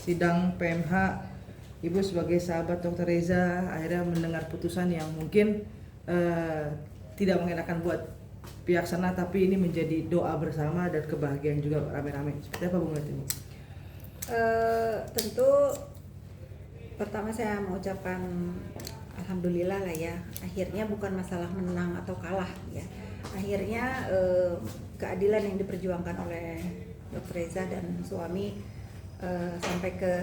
sidang PMH, Ibu sebagai sahabat Dr. Reza akhirnya mendengar putusan yang mungkin tidak mengenakan buat pihak sana, tapi ini menjadi doa bersama dan kebahagiaan juga rame-rame. Seperti apa Bu melihat ini? Tentu pertama saya mengucapkan alhamdulillah lah ya, akhirnya bukan masalah menang atau kalah ya, akhirnya keadilan yang diperjuangkan oleh Dr. Reza dan suami sampai ke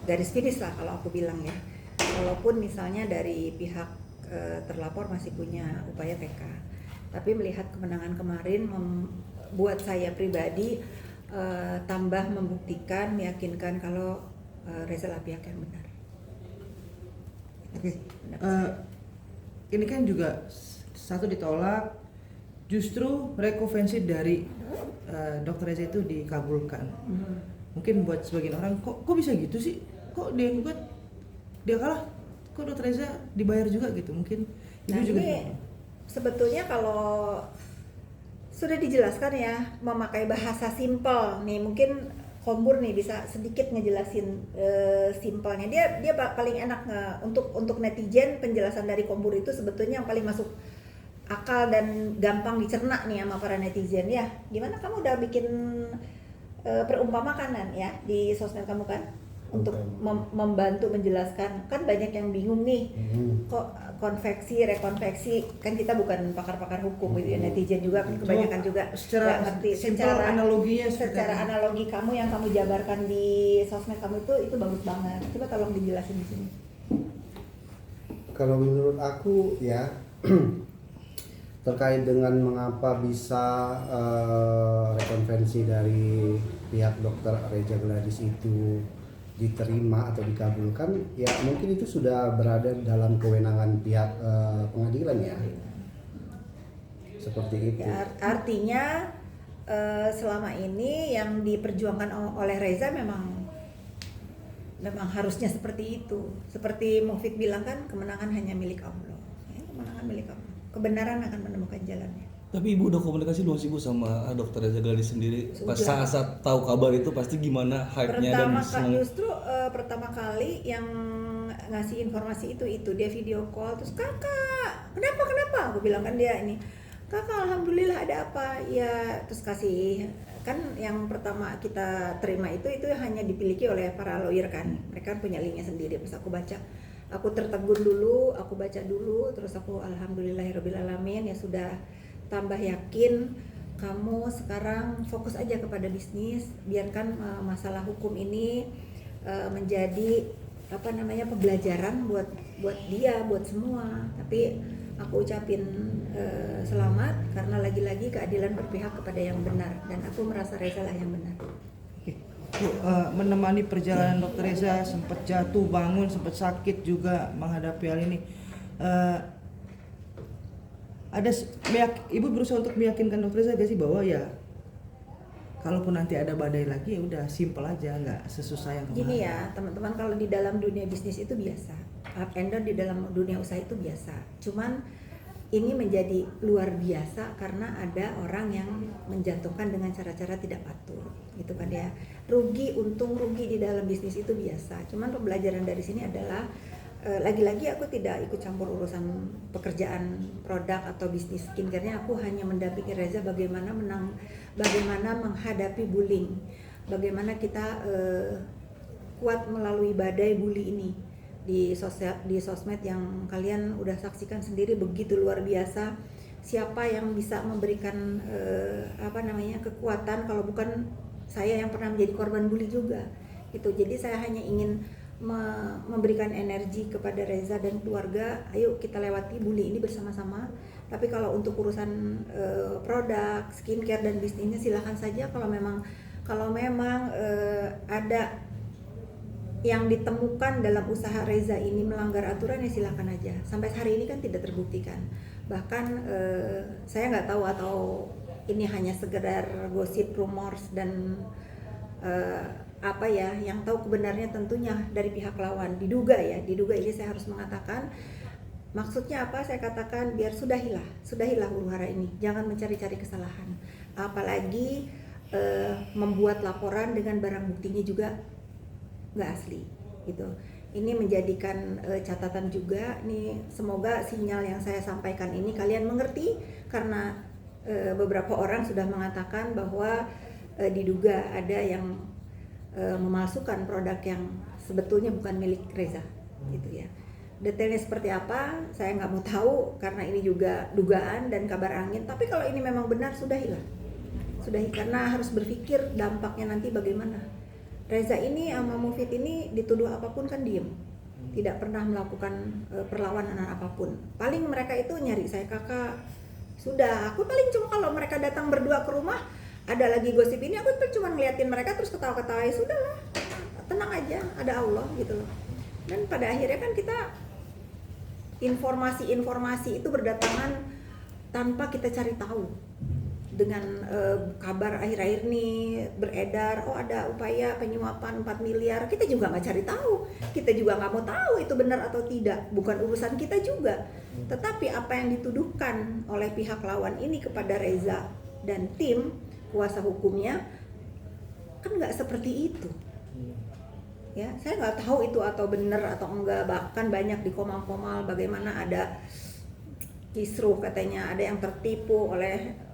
garis finish lah kalau aku bilang ya, walaupun misalnya dari pihak terlapor masih punya upaya PK, tapi melihat kemenangan kemarin membuat saya pribadi tambah membuktikan, meyakinkan kalau Reza lah pihak yang benar. Oke. Ini kan juga satu ditolak, justru rekonvensi dari Dr. Reza itu dikabulkan. Mungkin buat sebagian orang kok bisa gitu sih? Kok dia gugat, dia kalah? Kok Dr. Reza dibayar juga gitu? Mungkin Nah, juga ini sebetulnya kalau sudah dijelaskan ya, memakai bahasa simpel nih, mungkin Kombur nih bisa sedikit ngejelasin simpelnya. Dia paling enak untuk netizen. Penjelasan dari Kombur itu sebetulnya yang paling masuk akal dan gampang dicerna nih sama para netizen ya. Gimana kamu udah bikin perumpamakan kan ya di sosmed kamu kan, untuk membantu menjelaskan. Kan banyak yang bingung nih, kok konveksi, rekonveksi, kan kita bukan pakar-pakar hukum gitu ya, netizen juga kan kebanyakan juga secara ngerti. secara analoginya, secara analogi kamu yang kamu jabarkan di sosmed kamu itu bagus banget. Coba tolong dijelasin di sini. Kalau menurut aku ya terkait dengan mengapa bisa rekonvensi dari pihak Dr. Reza Gladys itu diterima atau dikabulkan, ya mungkin itu sudah berada dalam kewenangan pihak pengadilan ya, seperti itu ya, artinya selama ini yang diperjuangkan oleh Reza memang harusnya seperti itu. Seperti Mufid bilang kan, kemenangan hanya milik Allah ya, kemenangan milik Allah, kebenaran akan menemukan jalannya. Tapi Ibu udah komunikasi belum sih Bu sama Dr. Reza Gladys sendiri? Sudah. Pas saat tahu kabar itu pasti gimana hype-nya dan Justru pertama kali yang ngasih informasi itu dia video call, terus kakak kenapa aku bilang kan, dia ini kakak alhamdulillah ada apa ya, terus kasih kan. Yang pertama kita terima itu hanya dipiliki oleh para lawyer kan, mereka punya linknya sendiri. Pas aku baca, aku tertegun dulu, aku baca dulu, terus aku alhamdulillahirabbil alamin, ya sudah, tambah yakin. Kamu sekarang fokus aja kepada bisnis, biarkan masalah hukum ini menjadi pembelajaran buat dia, buat semua. Tapi aku ucapin selamat, karena lagi-lagi keadilan berpihak kepada yang benar, dan aku merasa Reza lah yang benar. Bu, menemani perjalanan Dr. Reza, sempat jatuh bangun, sempat sakit juga menghadapi hal ini. Ibu berusaha untuk meyakinkan Dr. Reza gak sih bahwa ya kalaupun nanti ada badai lagi ya udah simple aja, nggak sesusah yang kemarin. Gini ya teman-teman, kalau di dalam dunia bisnis itu biasa, up and down di dalam dunia usaha itu biasa. Cuman ini menjadi luar biasa karena ada orang yang menjatuhkan dengan cara-cara tidak patut, gitu kan ya. Rugi untung rugi di dalam bisnis itu biasa. Cuman pembelajaran dari sini adalah lagi-lagi aku tidak ikut campur urusan pekerjaan produk atau bisnis skincare-nya. Aku hanya mendampingi Reza bagaimana menghadapi bullying, bagaimana kita kuat melalui badai bully ini di sosmed yang kalian udah saksikan sendiri, begitu luar biasa. Siapa yang bisa memberikan kekuatan kalau bukan saya yang pernah menjadi korban bully juga gitu. Jadi saya hanya ingin memberikan energi kepada Reza dan keluarga, ayo kita lewati bully ini bersama-sama. Tapi kalau untuk urusan produk, skincare dan bisnisnya silahkan saja. Kalau memang ada yang ditemukan dalam usaha Reza ini melanggar aturan, ya silahkan aja. Sampai hari ini kan tidak terbuktikan. Bahkan saya nggak tahu atau ini hanya sekedar gosip, rumors dan yang tahu kebenarnya tentunya dari pihak lawan. Diduga ini saya harus mengatakan. Maksudnya apa? Saya katakan biar sudahilah huru-hara ini. Jangan mencari-cari kesalahan. Apalagi membuat laporan dengan barang buktinya juga nggak asli gitu. Ini menjadikan catatan juga nih, semoga sinyal yang saya sampaikan ini kalian mengerti, karena beberapa orang sudah mengatakan bahwa diduga ada yang memalsukan produk yang sebetulnya bukan milik Reza gitu ya. Detailnya seperti apa saya nggak mau tahu karena ini juga dugaan dan kabar angin, tapi kalau ini memang benar sudahilah, karena harus berpikir dampaknya nanti bagaimana. Reza ini sama Mufid ini dituduh apapun kan diem, tidak pernah melakukan perlawanan apapun. Paling mereka itu nyari saya kakak, sudah aku paling cuma kalau mereka datang berdua ke rumah ada lagi gosip ini, aku cuma ngeliatin mereka terus ketawa-ketawa, ya sudahlah, tenang aja, ada Allah gitu loh. Dan pada akhirnya kan kita informasi itu berdatangan tanpa kita cari tahu. Dengan kabar akhir-akhir ini beredar, oh ada upaya penyuapan 4 miliar, kita juga nggak cari tahu, kita juga nggak mau tahu itu benar atau tidak, bukan urusan kita juga. Tetapi apa yang dituduhkan oleh pihak lawan ini kepada Reza dan tim kuasa hukumnya kan nggak seperti itu. Ya, saya nggak tahu itu atau benar atau enggak, bahkan banyak di komal-komal bagaimana ada kisruh katanya ada yang tertipu oleh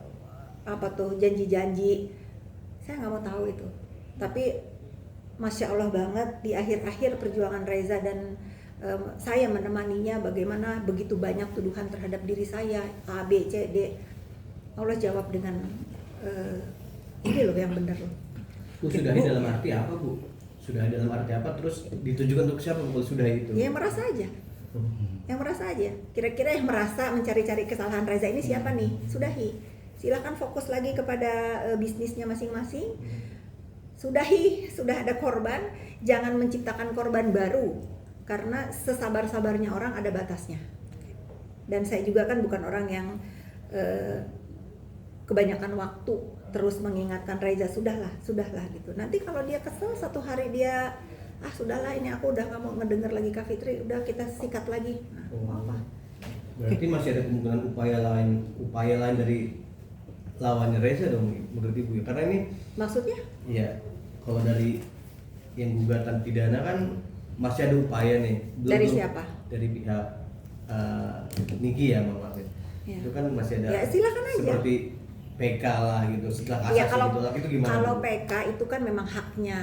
apa tuh janji-janji, saya nggak mau tahu itu. Tapi masya Allah banget di akhir-akhir perjuangan Reza dan saya menemaninya, bagaimana begitu banyak tuduhan terhadap diri saya A B C D, Allah jawab dengan ini loh yang benar loh. Bu, sudahi dalam arti apa Bu? Sudahi dalam arti apa? Terus ditujukan untuk siapa kalau sudahi itu? Ya yang merasa aja, yang merasa aja. Kira-kira yang merasa mencari-cari kesalahan Reza ini siapa nih? Sudahi. Silahkan fokus lagi kepada bisnisnya masing-masing. Sudahi, sudah ada korban, jangan menciptakan korban baru, karena sesabar-sabarnya orang ada batasnya. Dan saya juga kan bukan orang yang kebanyakan waktu terus mengingatkan Reza, sudahlah gitu. Nanti kalau dia kesel satu hari dia sudahlah ini aku udah nggak mau ngedenger lagi Kak Fitri, udah kita sikat lagi. Nah, mau apa? Berarti masih ada kemungkinan upaya lain dari lawannya Reza dong menurut Ibu ya, karena ini Maksudnya? ya kalau dari yang gugatan pidana kan masih ada upaya nih. Dari siapa? Dari pihak Niki ya Mama. Ya. Itu kan masih ada. Ya silakan aja. Seperti PK lah gitu setelah kasasi Ya kalau itu gimana? kalau Bu? PK itu kan memang haknya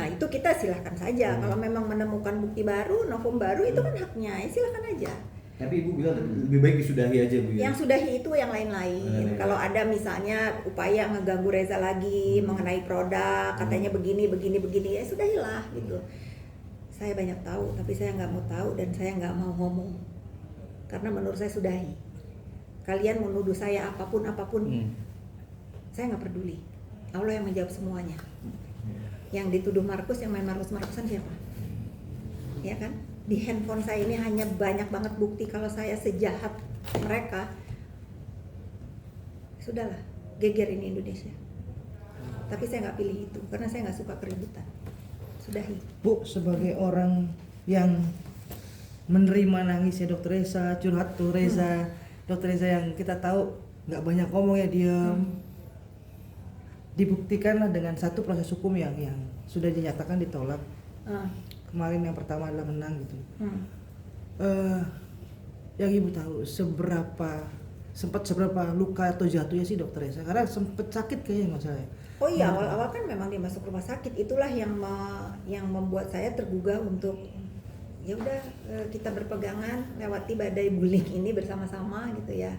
itu kita silakan saja. Kalau memang menemukan bukti baru, novum baru itu kan haknya, ya silakan aja. Tapi Ibu bilang lebih baik disudahi aja Bu ya. Yang sudahi itu yang lain-lain. Kalau ada misalnya upaya ngeganggu Reza lagi mengenai produk, katanya begini, ya sudahilah gitu. Saya banyak tahu, tapi saya nggak mau tahu dan saya nggak mau ngomong. Karena menurut saya sudahi. Kalian menuduh saya apapun, saya nggak peduli. Allah yang menjawab semuanya. Yang dituduh Markus, yang main Markus-Markusan siapa? Ya kan? Di handphone saya ini hanya banyak banget bukti kalau saya sejahat mereka. Sudahlah, geger ini Indonesia. Tapi saya nggak pilih itu karena saya nggak suka keributan. Sudahi. Bu, sebagai orang yang menerima nangisnya Dokter Reza, curhat tuh Reza, Dokter Reza yang kita tahu nggak banyak ngomong ya, diam. Dibuktikanlah dengan satu proses hukum yang sudah dinyatakan ditolak. Kemarin yang pertama adalah menang gitu. Yang Ibu tahu seberapa luka atau jatuhnya sih Dokter Reza? Karena sempet sakit kayaknya masalahnya. Oh iya, awal-awal kan memang dia masuk rumah sakit. Itulah yang membuat saya tergugah untuk ya udah kita berpegangan lewati badai bullying ini bersama-sama gitu ya.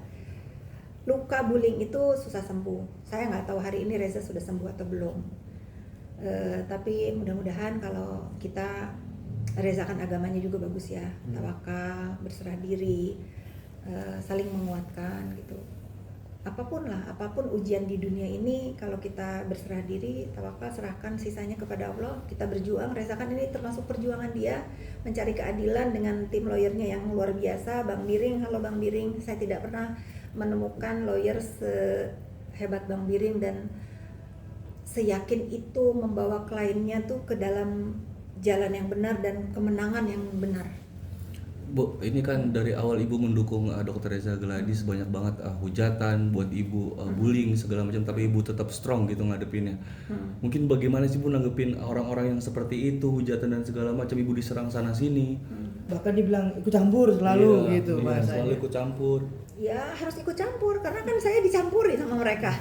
Luka bullying itu susah sembuh. Saya nggak tahu hari ini Reza sudah sembuh atau belum. Tapi mudah-mudahan kalau kita, Reza kan agamanya juga bagus ya, tawakal, berserah diri, saling menguatkan gitu. Apapun ujian di dunia ini, kalau kita berserah diri, tawakal, serahkan sisanya kepada Allah, kita berjuang. Reza kan ini termasuk perjuangan dia mencari keadilan dengan tim lawyernya yang luar biasa. Bang Biring, halo Bang Biring, saya tidak pernah menemukan lawyer sehebat Bang Biring dan seyakin itu membawa kliennya tuh ke dalam jalan yang benar dan kemenangan yang benar. Bu, ini kan dari awal Ibu mendukung Dr. Reza Gladys, banyak banget hujatan buat Ibu, bullying segala macam, tapi Ibu tetap strong gitu ngadepinnya. Mungkin bagaimana sih Bu nanggepin orang-orang yang seperti itu, hujatan dan segala macam, Ibu diserang sana sini. Bahkan dibilang ikut campur selalu Iya, gitu iya, bahasanya. selalu ikut campur. Ya harus ikut campur karena kan saya dicampuri sama mereka.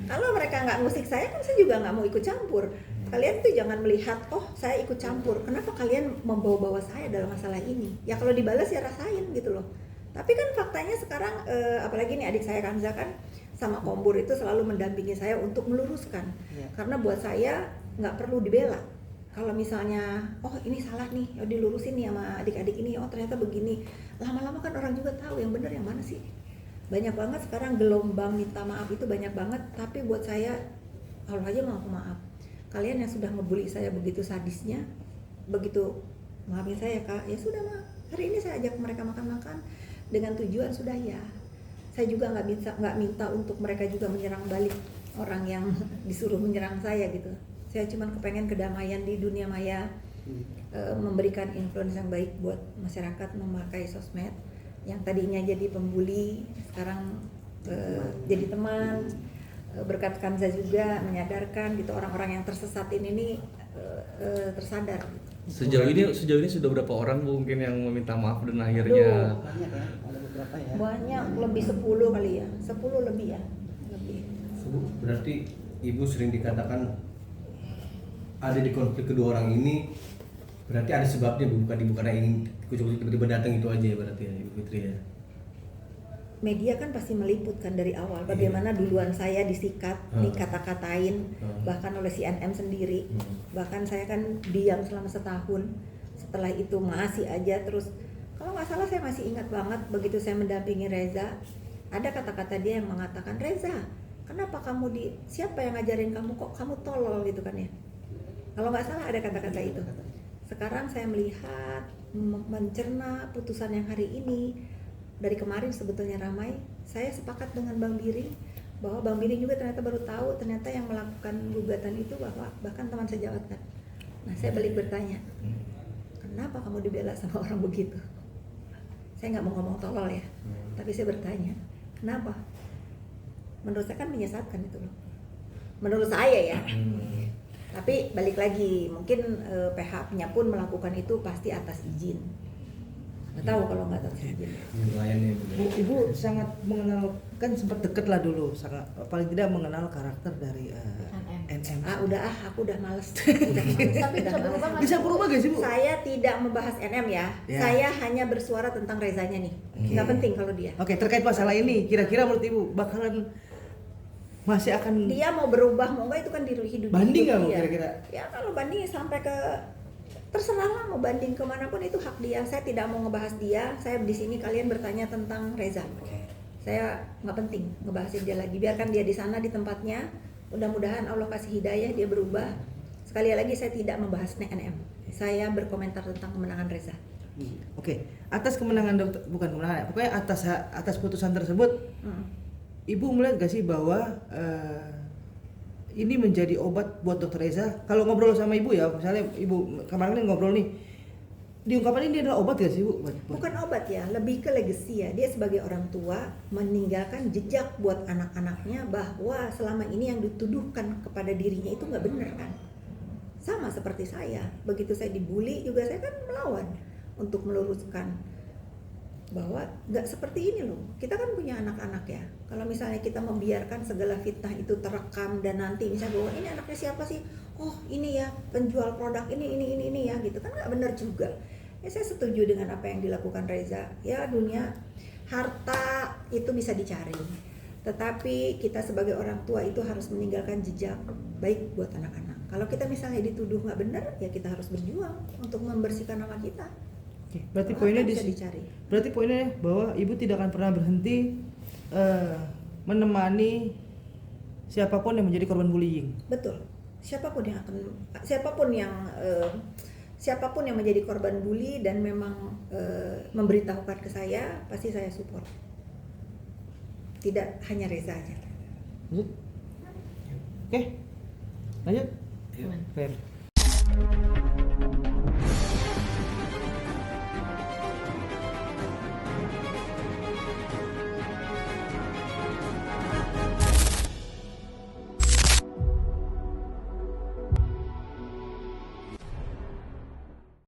Kalau mereka nggak ngusik saya kan saya juga nggak mau ikut campur. Kalian tuh jangan melihat oh saya ikut campur. Kenapa kalian membawa-bawa saya dalam masalah ini? Ya kalau dibalas ya rasain gitu loh. Tapi kan faktanya sekarang apalagi nih adik saya Kanza kan sama Kombur itu selalu mendampingi saya untuk meluruskan. Iya. Karena buat saya nggak perlu dibela. Kalau misalnya, oh ini salah nih, ya dilurusin nih sama adik-adik ini, oh ternyata begini. Lama-lama kan orang juga tahu yang benar yang mana sih. Banyak banget sekarang gelombang minta maaf itu banyak banget, tapi buat saya, kalau aja mau aku maaf. Kalian yang sudah ngebully saya begitu sadisnya, begitu maafin saya kak, ya sudah mah. Hari ini saya ajak mereka makan-makan dengan tujuan sudah ya. Saya juga nggak minta untuk mereka juga menyerang balik orang yang disuruh menyerang saya gitu. Saya cuma kepengen kedamaian di dunia maya, memberikan influence yang baik buat masyarakat memakai sosmed. Yang tadinya jadi pembuli, sekarang jadi teman. Berkat Kanza juga menyadarkan gitu orang-orang yang tersesat ini tersadar. Sejauh ini sudah berapa orang Bu mungkin yang meminta maaf dan akhirnya Banyak ya, ada beberapa ya. Banyak, lebih 10 kali ya, 10 lebih ya, lebih. Berarti Ibu sering dikatakan ada di konflik kedua orang ini, berarti ada sebabnya Bu, bukan Ibu karena ingin kucuk-kucuk tiba-tiba datang itu aja ya berarti ya Ibu Fitri ya. Media kan pasti meliputkan dari awal bagaimana duluan saya disikat, dikata-katain bahkan oleh CNN sendiri. Bahkan saya kan diam selama setahun. Setelah itu masih aja terus, kalau nggak salah saya masih ingat banget begitu saya mendampingi Reza, ada kata-kata dia yang mengatakan, "Reza, kenapa kamu siapa yang ngajarin kamu kok kamu tolol?" gitu kan ya. Kalau nggak salah ada kata-kata itu. Sekarang saya melihat, mencerna putusan yang hari ini. Dari kemarin sebetulnya ramai, saya sepakat dengan Bang Biring bahwa Bang Biring juga ternyata baru tahu ternyata yang melakukan gugatan itu bahwa bahkan teman sejawat kan. Nah saya balik bertanya, kenapa kamu dibela sama orang begitu? Saya nggak mau ngomong tolol ya, tapi saya bertanya, kenapa? Menurut saya kan menyesatkan itu loh. Menurut saya ya. Tapi balik lagi, mungkin PH-nya pun melakukan itu pasti atas izin. Nggak tahu kalau nggak atas izin. Nelayannya Bu, Ibu sangat mengenal, kan sempat deket lah dulu, sangat paling tidak mengenal karakter dari NM. Aku udah males. Udah males. Tapi Udah bisa males. berubah nggak? Bisa berubah gak sih Bu? Saya tidak membahas NM ya. Ya. Saya hanya bersuara tentang Rezanya nih. Nggak penting kalau dia. Oke, terkait masalah ini, kira-kira menurut Ibu bakalan masih akan Dia mau berubah mau nggak itu kan diri hidup. banding nggak Bu dia. kira-kira? Ya kalau banding sampai ke terserah lah mau banding kemanapun itu hak dia. Saya tidak mau ngebahas dia. Saya di sini kalian bertanya tentang Reza. Saya nggak penting ngebahasin dia lagi. Biarkan dia di sana di tempatnya. Mudah-mudahan Allah kasih hidayah dia berubah. Sekali lagi saya tidak membahas NM. Saya berkomentar tentang kemenangan Reza. Oke, atas kemenangan dokter, bukan kemenangan, pokoknya atas putusan tersebut, Ibu melihat gak sih bahwa ini menjadi obat buat Dokter Reza? Kalau ngobrol sama Ibu ya, misalnya Ibu kemarin ngobrol nih, diungkapkan ini adalah obat gak sih Bu? Bukan obat ya, lebih ke legacy ya. Dia sebagai orang tua meninggalkan jejak buat anak-anaknya bahwa selama ini yang dituduhkan kepada dirinya itu nggak benar kan. Sama seperti saya, begitu saya dibully juga saya kan melawan untuk meluruskan bahwa nggak seperti ini loh. Kita kan punya anak-anak ya. Kalau misalnya kita membiarkan segala fitnah itu terekam dan nanti misalnya bahwa ini anaknya siapa sih? Oh ini ya penjual produk ini ya gitu kan nggak benar juga. Ya saya setuju dengan apa yang dilakukan Reza. Ya dunia harta itu bisa dicari. Tetapi kita sebagai orang tua itu harus meninggalkan jejak baik buat anak-anak. Kalau kita misalnya dituduh nggak benar, ya kita harus berjuang untuk membersihkan nama kita. Oke, berarti Kalau poinnya apa bisa dicari. Berarti poinnya bahwa Ibu tidak akan pernah berhenti menemani siapapun yang menjadi korban bullying. Betul. Siapapun yang menjadi korban bully dan memang memberitahukan ke saya, pasti saya support. Tidak hanya Reza aja. Lanjut? Oke, lanjut. Fair.